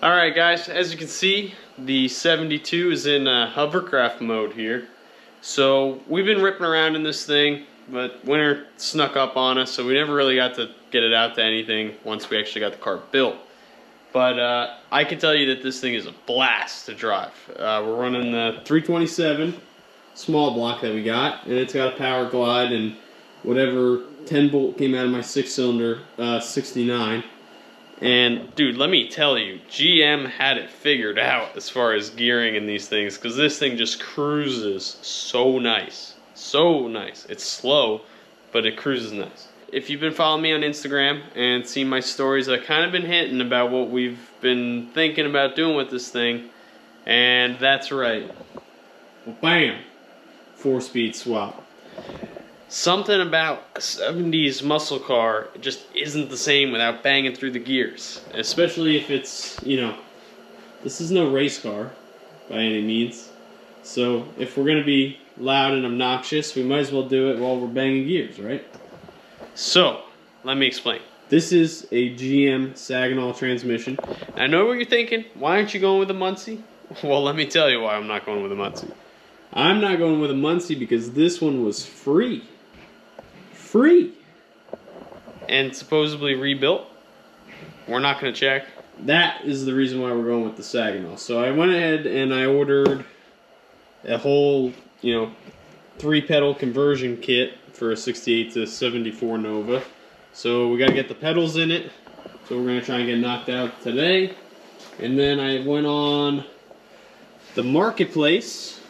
Alright guys, as you can see, the 72 is in hovercraft mode here. So we've been ripping around in this thing, but winter snuck up on us, so we never really got to get it out to anything once we actually got the car built. But I can tell you that this thing is a blast to drive. We're running the 327 small block that we got, and it's got a powerglide and whatever 10 bolt came out of my 6-cylinder 69. And dude, let me tell you, GM had it figured out as far as gearing in these things, because this thing just cruises so nice. So nice. It's slow, but it cruises nice. If you've been following me on Instagram and seen my stories, I've kind of been hinting about what we've been thinking about doing with this thing. And that's right. Well, bam! 4-speed swap. Something about a 70s muscle car just isn't the same without banging through the gears. Especially if it's, you know, this is no race car by any means. So if we're going to be loud and obnoxious, we might as well do it while we're banging gears, right? So, let me explain. This is a GM Saginaw transmission. I know what you're thinking. Why aren't you going with a Muncie? Well, let me tell you why I'm not going with a Muncie. I'm not going with a Muncie because this one was free. Free! And supposedly rebuilt. We're not going to check. That is the reason why we're going with the Saginaw. So I went ahead and I ordered a whole, 3-pedal conversion kit for a 68 to 74 Nova. So we got to get the pedals in it. So we're going to try and get knocked out today. And then I went on the marketplace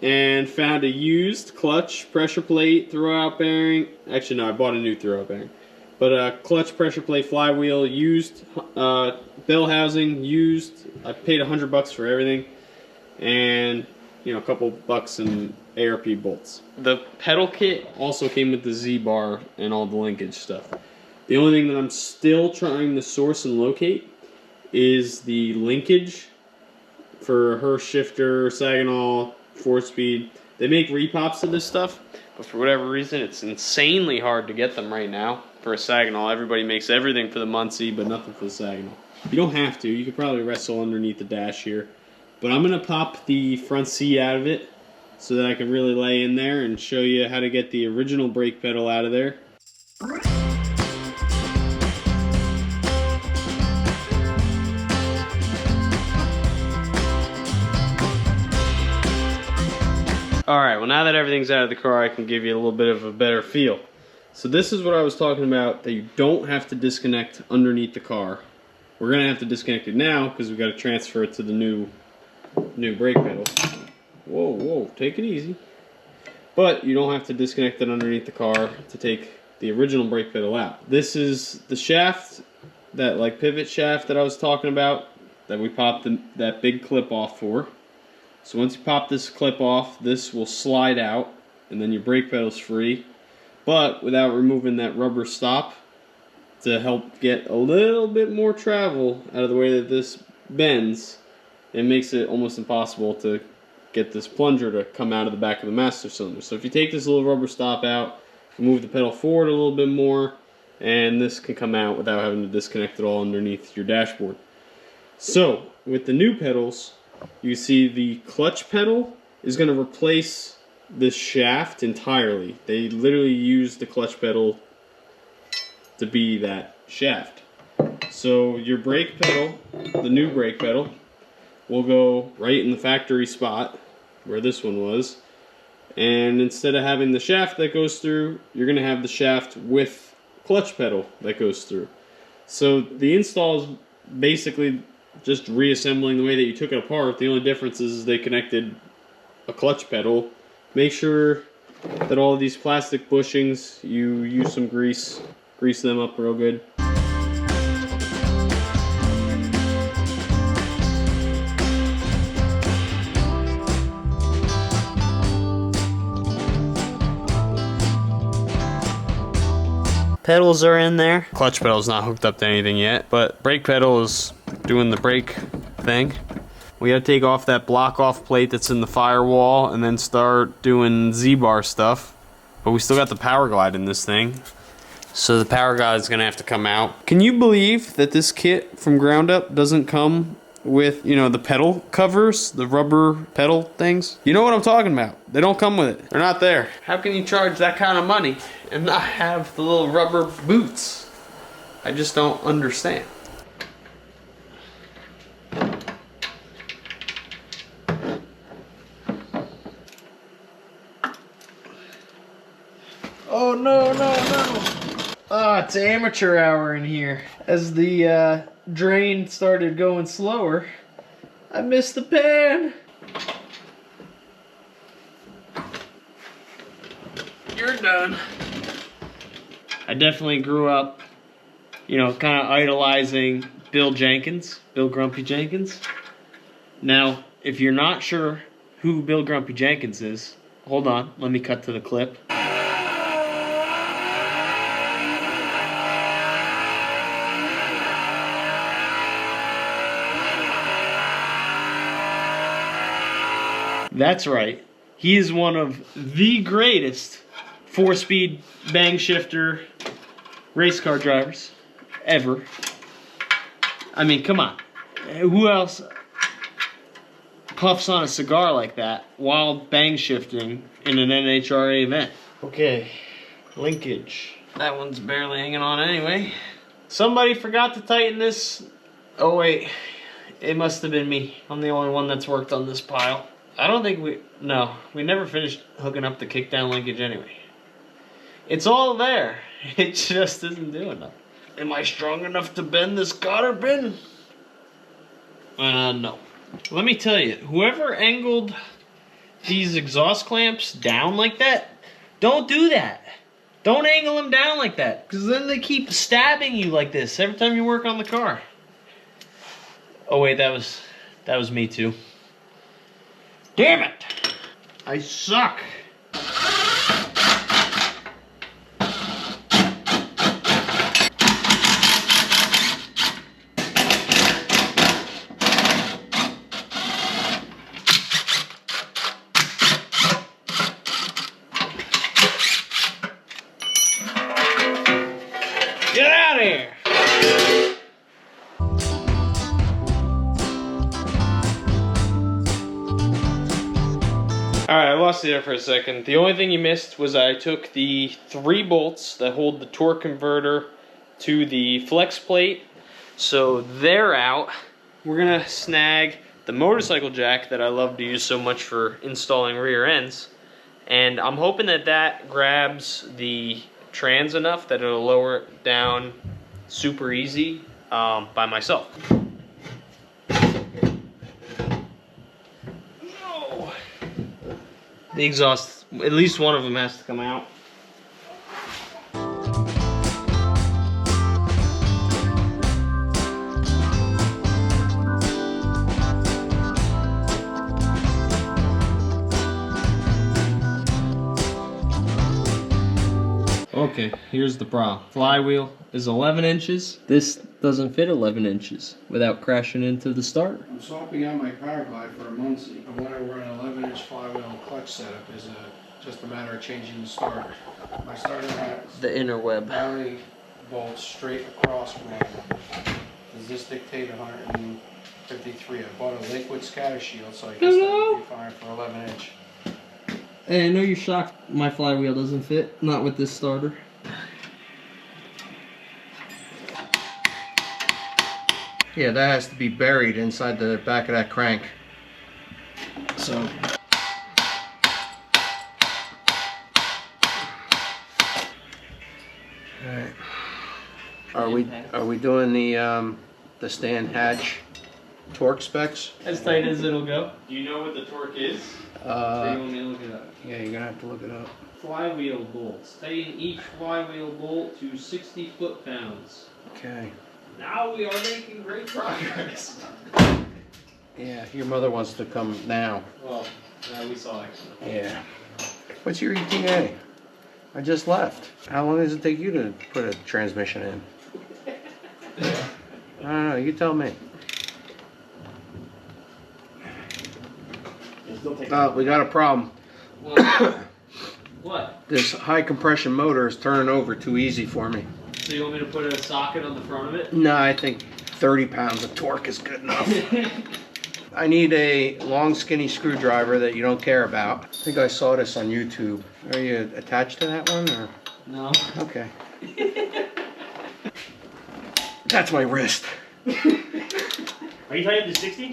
and found a used clutch pressure plate throwout bearing. Actually, no, I bought a new throwout bearing. But a clutch pressure plate flywheel, used, bell housing, used. I paid $100 for everything. And, a couple bucks in ARP bolts. The pedal kit also came with the Z-bar and all the linkage stuff. The only thing that I'm still trying to source and locate is the linkage for her shifter, Saginaw, 4-speed. They make repops of this stuff, but for whatever reason, it's insanely hard to get them right now for a Saginaw. Everybody makes everything for the Muncie, but nothing for the Saginaw. You don't have to. You could probably wrestle underneath the dash here. But I'm going to pop the front seat out of it so that I can really lay in there and show you how to get the original brake pedal out of there. Alright, well now that everything's out of the car, I can give you a little bit of a better feel. So this is what I was talking about, that you don't have to disconnect underneath the car. We're going to have to disconnect it now because we've got to transfer it to the new brake pedal. Whoa, whoa, take it easy. But you don't have to disconnect it underneath the car to take the original brake pedal out. This is the shaft, that like pivot shaft that I was talking about, that we popped that big clip off for. So once you pop this clip off, this will slide out, and then your brake pedal's free, but without removing that rubber stop to help get a little bit more travel out of the way that this bends. It makes it almost impossible to get this plunger to come out of the back of the master cylinder. So if you take this little rubber stop out, move the pedal forward a little bit more, and this can come out without having to disconnect it all underneath your dashboard. So with the new pedals, you see the clutch pedal is going to replace this shaft entirely. They literally use the clutch pedal to be that shaft. So your brake pedal, the new brake pedal, will go right in the factory spot where this one was. And instead of having the shaft that goes through, you're going to have the shaft with clutch pedal that goes through. So the install is basically just reassembling the way that you took it apart. The only difference is they connected a clutch pedal. Make sure that all of these plastic bushings, you use some grease them up real good. Pedals are in there. Clutch pedal's not hooked up to anything yet, but brake pedal is doing the brake thing. We gotta take off that block off plate that's in the firewall and then start doing Z-bar stuff. But we still got the powerglide in this thing. So the power guide is gonna have to come out. Can you believe that this kit from ground up doesn't come with, you know, the pedal covers, the rubber pedal things? You know what I'm talking about. They don't come with it. They're not there. How can you charge that kind of money and not have the little rubber boots? I just don't understand. Oh no, no, no. Oh, it's amateur hour in here. As the drain started going slower, I missed the pan. You're done. I definitely grew up, you know, kind of idolizing Bill Grumpy Jenkins. Now, if you're not sure who Bill Grumpy Jenkins is, hold on, let me cut to the clip. That's right. He is one of the greatest 4-speed bang shifter race car drivers ever. I mean, come on. Who else puffs on a cigar like that while bang shifting in an NHRA event? Okay, linkage. That one's barely hanging on anyway. Somebody forgot to tighten this. Oh wait, it must have been me. I'm the only one that's worked on this pile. I don't think we never finished hooking up the kickdown linkage anyway. It's all there. It just isn't doing nothing. Am I strong enough to bend this cotter pin? No. Let me tell you, whoever angled these exhaust clamps down like that, don't do that. Don't angle them down like that, because then they keep stabbing you like this every time you work on the car. Oh wait, that was me too. Damn it! I suck. Get out of here! Alright, I lost you there for a second. The only thing you missed was I took the 3 bolts that hold the torque converter to the flex plate. So they're out. We're gonna snag the motorcycle jack that I love to use so much for installing rear ends. And I'm hoping that that grabs the trans enough that it'll lower it down super easy by myself. The exhaust, at least one of them has to come out. Okay, here's the problem. Flywheel is 11 inches. This doesn't fit 11 inches without crashing into the starter. I'm swapping out my powerglide for a Muncie. I want to run an 11-inch flywheel and clutch setup. Is just a matter of changing the starter. My starter has The inner web. Mounting bolts straight across from it. Does this dictate 153? I bought a liquid scatter shield, so I guess that would be fine for 11-inch. Hey, I know you're shocked my flywheel doesn't fit. Not with this starter. Yeah, that has to be buried inside the back of that crank. So. Alright. Are we doing the stand hatch torque specs? As tight as it'll go. Do you know what the torque is? Or you want me to look it up? Yeah, you're gonna have to look it up. Flywheel bolts. Tighten each flywheel bolt to 60 foot-pounds. Okay. Now we are making great progress. Yeah, your mother wants to come now. Well, we saw it. Yeah. What's your ETA? I just left. How long does it take you to put a transmission in? I don't know, you tell me. We got a problem. What? This high compression motor is turning over too easy for me. So you want me to put a socket on the front of it? No, I think 30 pounds of torque is good enough. I need a long skinny screwdriver that you don't care about. I think I saw this on YouTube. Are you attached to that one or? No. Okay. That's my wrist. Are you tying to 60?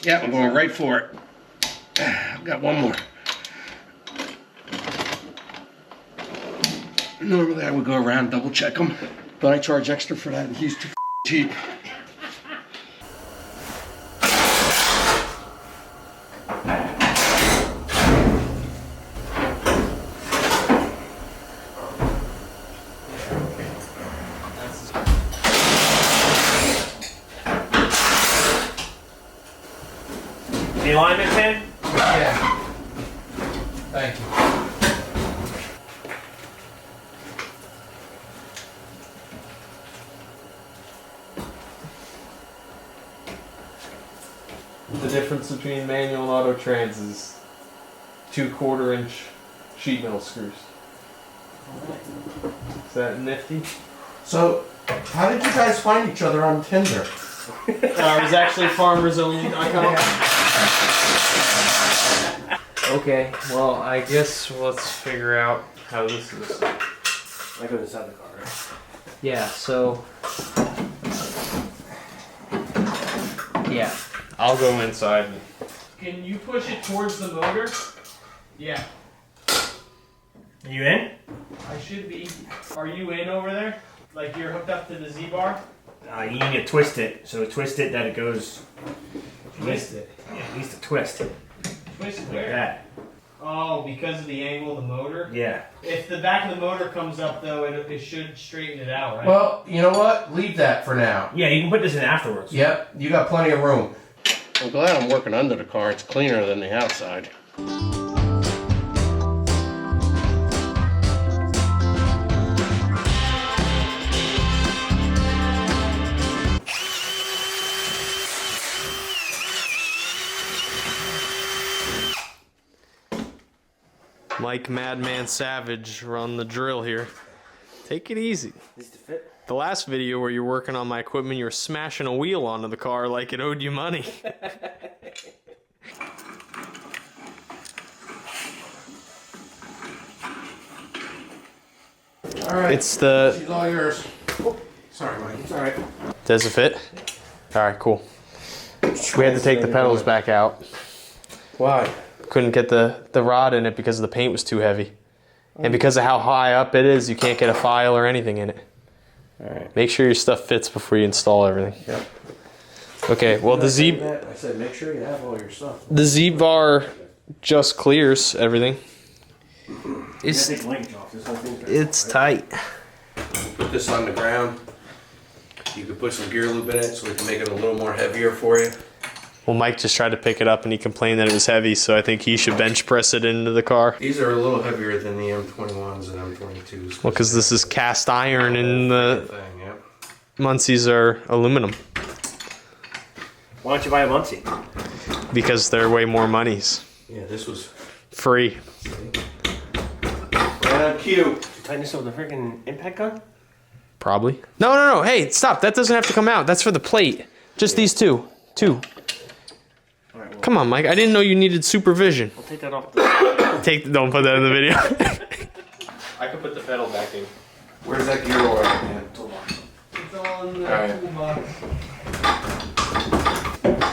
Yeah, I'm going right for it. I've got one more. Normally I would go around double check them, but I charge extra for that. He's too cheap. The alignment pin? Yeah. Thank you. The difference between manual and auto trans is 2/4 inch sheet metal screws. Is that nifty? So, how did you guys find each other on Tinder? It was actually farmersonly.com. Okay, well, I guess let's figure out how this is. I go inside the car, right? Yeah, so. Yeah, I'll go inside. Can you push it towards the motor? Yeah. Are you in? I should be. Are you in over there? Like you're hooked up to the Z-bar? You need to twist it. So twist it that it goes. Twist it. Yeah, it needs to twist. Twist Like where? that. Oh, because of the angle of the motor? Yeah. If the back of the motor comes up though, it should straighten it out, right? Well, you know what? Leave that for now. Yeah, you can put this in afterwards. Yep, you got plenty of room. I'm glad I'm working under the car. It's cleaner than the outside. Mike Madman Savage run the drill here. Take it easy. Needs to fit. The last video where you're working on my equipment, you were smashing a wheel onto the car like it owed you money. All right. It's the... She's all yours. Oh, sorry, Mike. It's all right. Does it fit? Alright, cool. We had to take the pedals back out. Why? Couldn't get the rod in it because the paint was too heavy. And because of how high up it is, you can't get a file or anything in it. All right. Make sure your stuff fits before you install everything. Yep. Okay, well the I said make sure you have all your stuff. Z-bar just clears everything. It's linkage off. This whole thing's It's tight. Put this on the ground. You could put some gear lube in it so we can make it a little more heavier for you. Well, Mike just tried to pick it up and he complained that it was heavy, so I think he should bench press it into the car. These are a little heavier than the M21s and M22s. Well, because this is cast iron and the Thing, yep. Muncies are aluminum. Why don't you buy a Muncie? Because they're way more monies. Yeah, this was Free. right on cue. You tighten this with a freaking impact gun? Probably. No. Hey, stop. That doesn't have to come out. That's for the plate. Just these two. Two. All right, well, Come on, Mike. I didn't know you needed supervision. I'll take that off. Don't put that in the video. I could put the pedal back in. Where's that gear oil, man? It's all in the Alright. toolbox.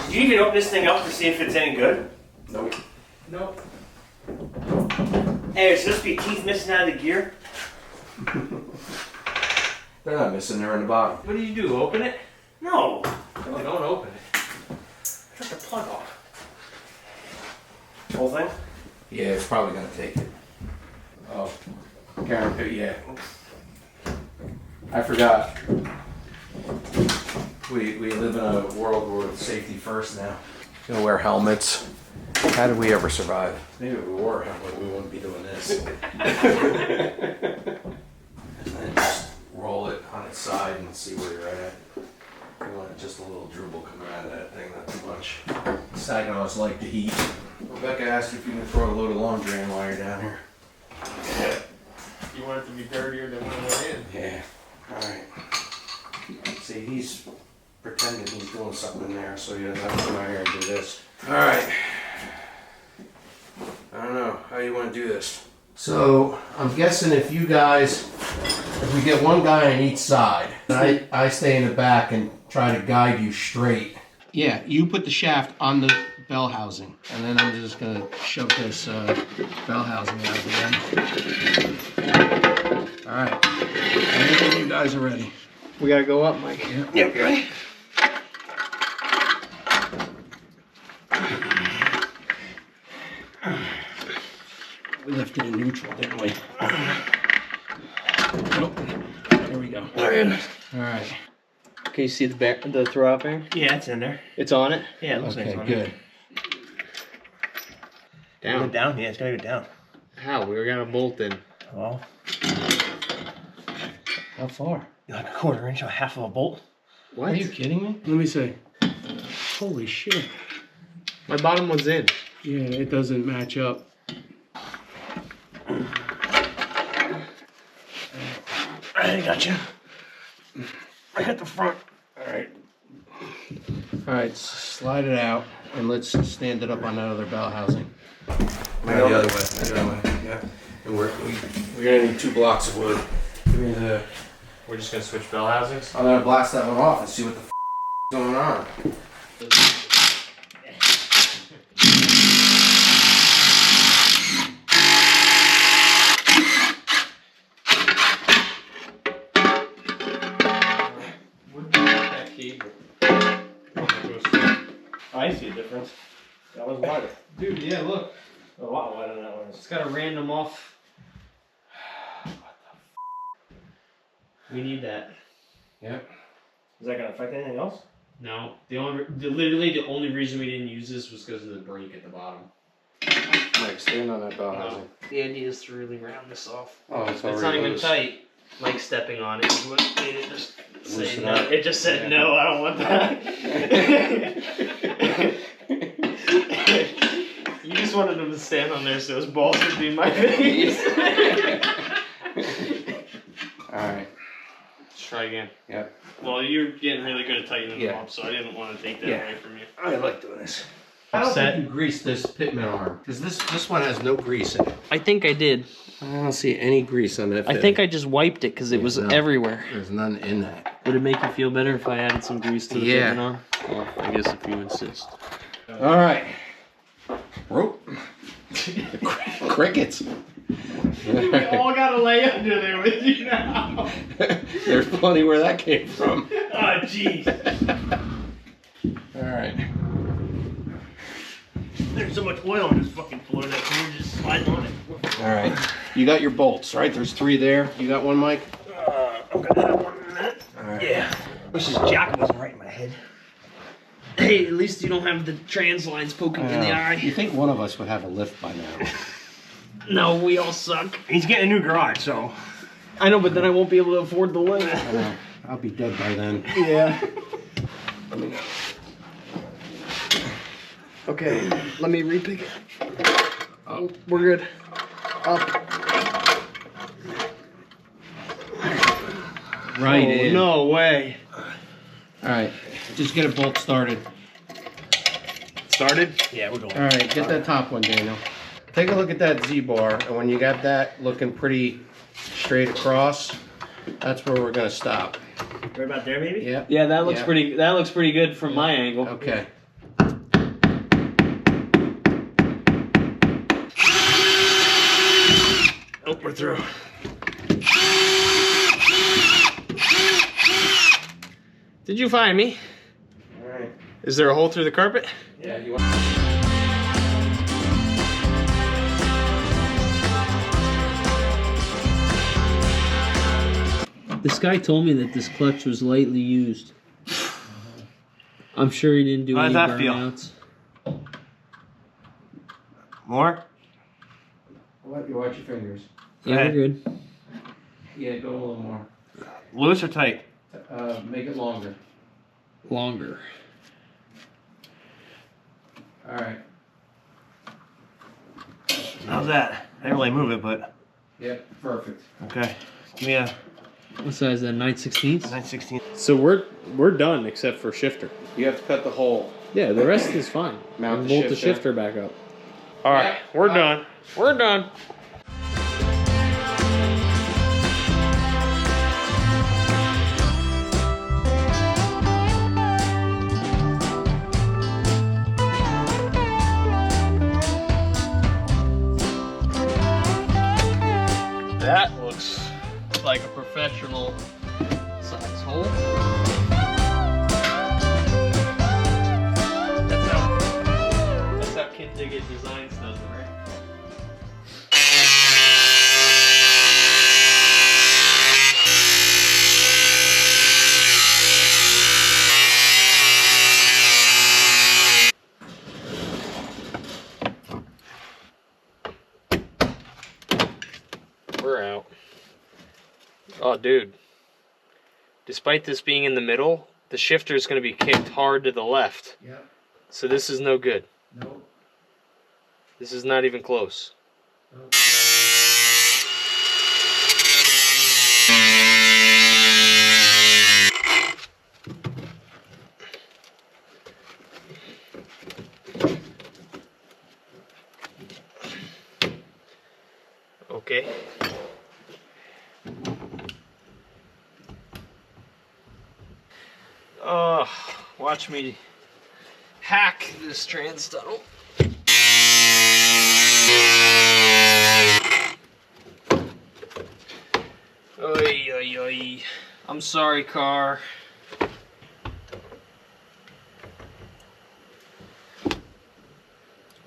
Did you even open this thing up to see if it's any good? Nope. Nope. Hey, is supposed to be teeth missing out of the gear? They're not missing. They're in the bottom. What do you do? Open it? No. No, don't open it. Cut the plug off. Whole thing? Yeah, it's probably gonna take it. Oh, Karen, yeah. I forgot. We live in a world where it's safety first now. You know, wear helmets. How did we ever survive? Maybe if we wore a helmet, we wouldn't be doing this. And then just roll it on its side and see where you're at. You want just a little dribble coming out of that thing, not too much. Saginaws like the heat. Rebecca asked if you can throw a load of lawn drain while you're down here. You want it to be dirtier than when we're in. Yeah. Alright. See, he's pretending he's doing something in there, so he doesn't have to come out here and do this. Alright. I don't know how you want to do this. So, I'm guessing if we get one guy on each side, I stay in the back and try to guide you straight. Yeah, you put the shaft on the bell housing, and then I'm just gonna shove this bell housing out of the end. Alright, when you guys are ready. We gotta go up, Mike. Yep, you ready? We lifted in neutral, didn't we? Nope. Here we go. Alright. Can you see the throw out bearing? Yeah, it's in there. It's on it? Yeah, it looks like it's on good. it. Down. Down? Yeah, it's gotta go down. How? We got a bolt in. Well, How far? like a 1/4 inch or half of a bolt. What? Are you kidding me? Let me see. Holy shit. My bottom one's in. Yeah, it doesn't match up. I got you. Right at the front. Alright. Alright, slide it out and let's stand it up on that other bell housing. No, the other way. The other way. Yeah. And we're gonna need 2 blocks of wood. Give me the. We're just gonna switch bell housings? I'm gonna blast that one off and see what the is going on. I see a difference. That was wider. Dude, yeah, look. A lot wider than that one. It's got a random off. What the We need that. Yep. Is that gonna affect anything else? No. Literally the only reason we didn't use this was because of the break at the bottom. Mike, stand on that bell housing. The idea is to really round this off. Oh, it's It's not even tight. Like stepping on it is what made it just say no. It just said no, I don't want that. You just wanted him to stand on there so his balls would be in my face. Alright. Let's try again. Yep. Well, you're getting really good at tightening them Yeah. up, so I didn't want to take that away from you. I like doing this. I don't think you greased this pitman arm, because this one has no grease in it. I think I did. I don't see any grease on that. I think I just wiped it because it was everywhere. There's none in that. Would it make you feel better if I added some grease to the Yeah. pitman arm? Well, I guess if you insist. All right. Rope. Crickets. We all gotta lay under there with you now. There's plenty where that came from. Oh, jeez. All right. There's so much oil on this fucking floor that we're just sliding on it. All right. You got your bolts, right? There's 3 there. You got one, Mike? I'm gonna have one in a minute. All right. Yeah. Wish this jacket wasn't right in my head. Hey, at least you don't have the trans lines poking in the eye. You think one of us would have a lift by now? No, we all suck. He's getting a new garage, so. I know, but then I won't be able to afford the lift. I know. I'll be dead by then. Yeah. Let me go. Okay, let me repick it. Oh, we're good. Up. Right Oh, in. no way. All right. Just get a bolt started. Started? Yeah, we're going. All right. Get that top one, Daniel. Take a look at that Z-bar, and when you got that looking pretty straight across, that's where we're gonna stop. Right about there, maybe? Yep. Yeah, that looks Yeah. pretty. That looks pretty good from my angle. Okay. Oh, we're through. Did you find me? All right. Is there a hole through the carpet? Yeah. You want? This guy told me that this clutch was lightly used. I'm sure he didn't do How any does that feel? burnouts. More? I'll let you watch your fingers. Yeah, Okay. we're good. Yeah, go a little more. Loose or tight? Make it longer. Longer. All right. How's that? I didn't really move it, but... Yeah, perfect. Okay. Give me a... What size is that, 9/16? 9/16. So we're done except for shifter. You have to cut the hole. Yeah, the rest is fine. Mount and the bolt the shifter. shifter back up. All right, we're done. We're done. That looks like a professional size hole. That's how Kid Diggit Designs does it, right? We're out. Oh, dude. Despite this being in the middle, the shifter is going to be kicked hard to the left. Yep. So this is no good. Nope. This is not even close. Nope. Okay. Oh, watch me hack this trans tunnel. Oy, oy, oy. I'm sorry, car.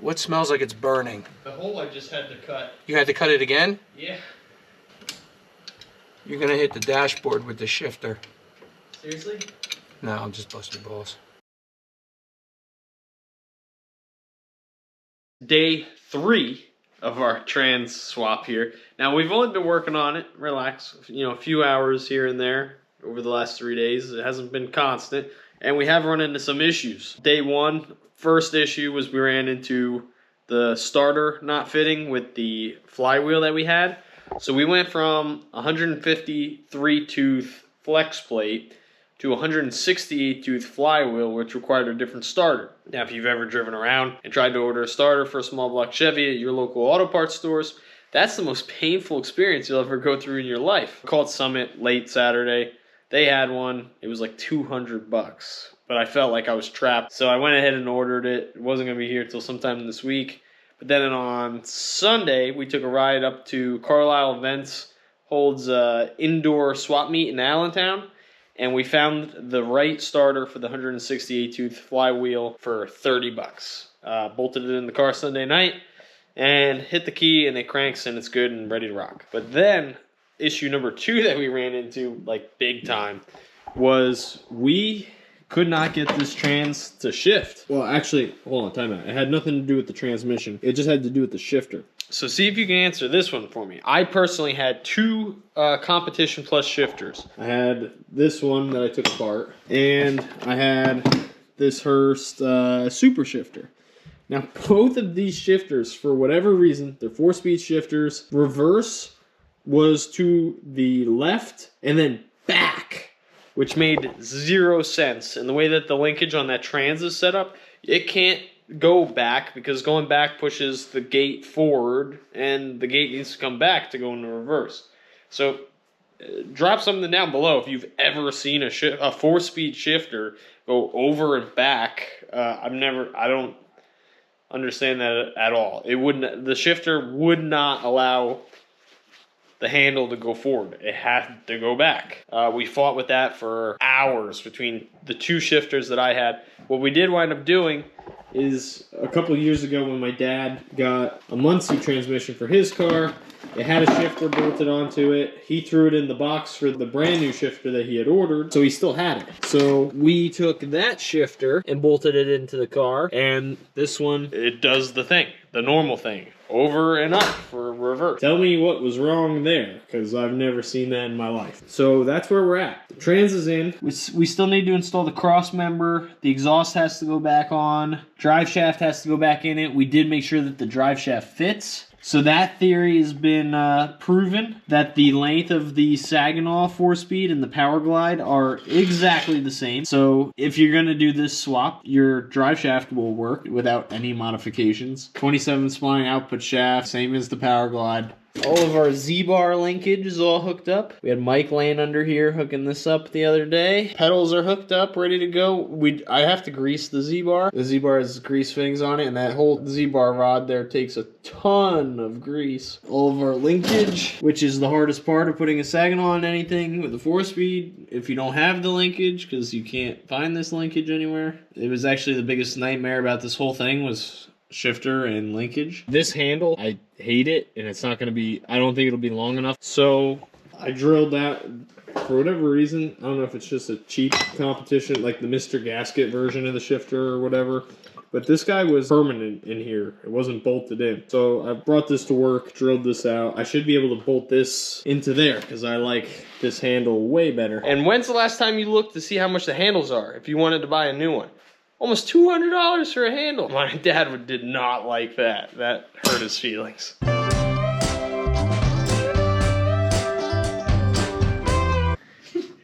What smells like it's burning? The hole I just had to cut. You had to cut it again? Yeah. You're gonna hit the dashboard with the shifter. Seriously? No, I'll just bust your balls. Day 3 of our trans swap here. Now we've only been working on it, relax, a few hours here and there over the last 3 days. It hasn't been constant, and we have run into some issues. Day 1, first issue was we ran into the starter not fitting with the flywheel that we had. So we went from 153 tooth flex plate to 168 tooth flywheel, which required a different starter. Now, if you've ever driven around and tried to order a starter for a small block Chevy at your local auto parts stores, that's the most painful experience you'll ever go through in your life. I called Summit late Saturday. They had one. It was like $200, but I felt like I was trapped. So I went ahead and ordered it. It wasn't gonna be here till sometime this week. But then on Sunday, we took a ride up to Carlisle Events, holds indoor swap meet in Allentown. And we found the right starter for the 168 tooth flywheel for $30. Bolted it in the car Sunday night and hit the key, and it cranks and it's good and ready to rock. But then issue number 2 that we ran into, like big time, was we could not get this trans to shift. Well, actually, hold on, time out. It had nothing to do with the transmission. It just had to do with the shifter. So see if you can answer this one for me. I personally had 2 competition plus shifters. I had this one that I took apart, and I had this Hurst super shifter. Now, both of these shifters, for whatever reason, they're 4-speed shifters. Reverse was to the left and then back, which made 0 sense. And the way that the linkage on that trans is set up, it can't go back because going back pushes the gate forward, and the gate needs to come back to go into reverse. So drop something down below if you've ever seen a 4-speed shifter go over and back. I don't understand that at all. The shifter would not allow the handle to go forward. It had to go back. We fought with that for hours between the 2 shifters that I had. What we did wind up doing is a couple of years ago when my dad got a Muncie transmission for his car, it had a shifter bolted onto it. He threw it in the box for the brand new shifter that he had ordered, so he still had it. So we took that shifter and bolted it into the car, and this one, it does the thing, the normal thing, over and up for reverse. Tell me what was wrong there, because I've never seen that in my life. So that's where we're at. The trans is in. We still need to install the cross member. The exhaust has to go back on. Drive shaft has to go back in it. We did make sure that the drive shaft fits. So that theory has been proven, that the length of the Saginaw 4-speed and the Powerglide are exactly the same. So if you're going to do this swap, your drive shaft will work without any modifications. 27 spline output shaft, same as the Powerglide. All of our Z-bar linkage is all hooked up. We had Mike laying under here hooking this up the other day. Pedals are hooked up, ready to go. I have to grease the Z-bar. The Z-bar has grease fittings on it, and that whole Z-bar rod there takes a ton of grease. All of our linkage, which is the hardest part of putting a Saginaw on anything with a 4-speed. If you don't have the linkage, because you can't find this linkage anywhere. It was actually the biggest nightmare about this whole thing was shifter and linkage. This handle, I hate it, and it's not going to be, I don't think it'll be long enough. So I drilled that for whatever reason. I don't know if it's just a cheap competition, like the Mr. Gasket version of the shifter or whatever. But this guy was permanent in here. It wasn't bolted in. So I brought this to work, drilled this out. I should be able to bolt this into there because I like this handle way better. And when's the last time you looked to see how much the handles are if you wanted to buy a new one? Almost $200 for a handle. My dad did not like that. That hurt his feelings.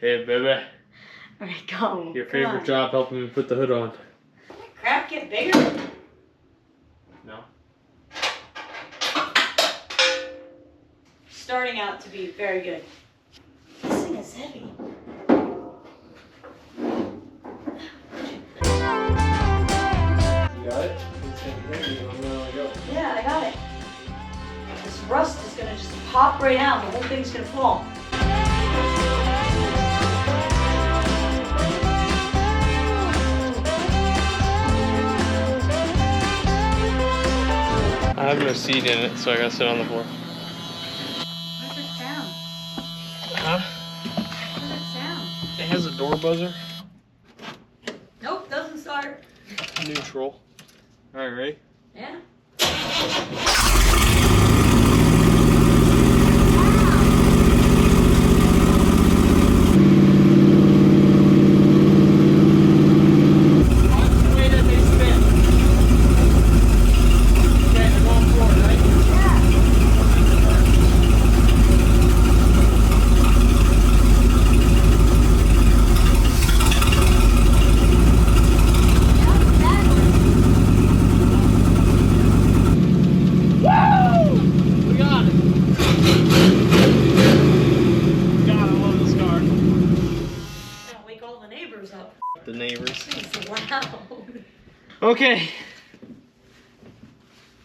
Hey, baby. Alright, go. Your favorite job helping me put the hood on. Crap get bigger? No. Starting out to be very good. This thing is heavy. You got it? Yeah, I got it. This rust is gonna just pop right out. The whole thing's gonna fall. I have no seat in it, so I gotta sit on the floor. What's it sound? Huh? What's it sound? It has a door buzzer. Nope, doesn't start. Neutral. Alright, ready? Yeah. The neighbors. It's loud. Okay.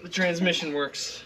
The transmission works.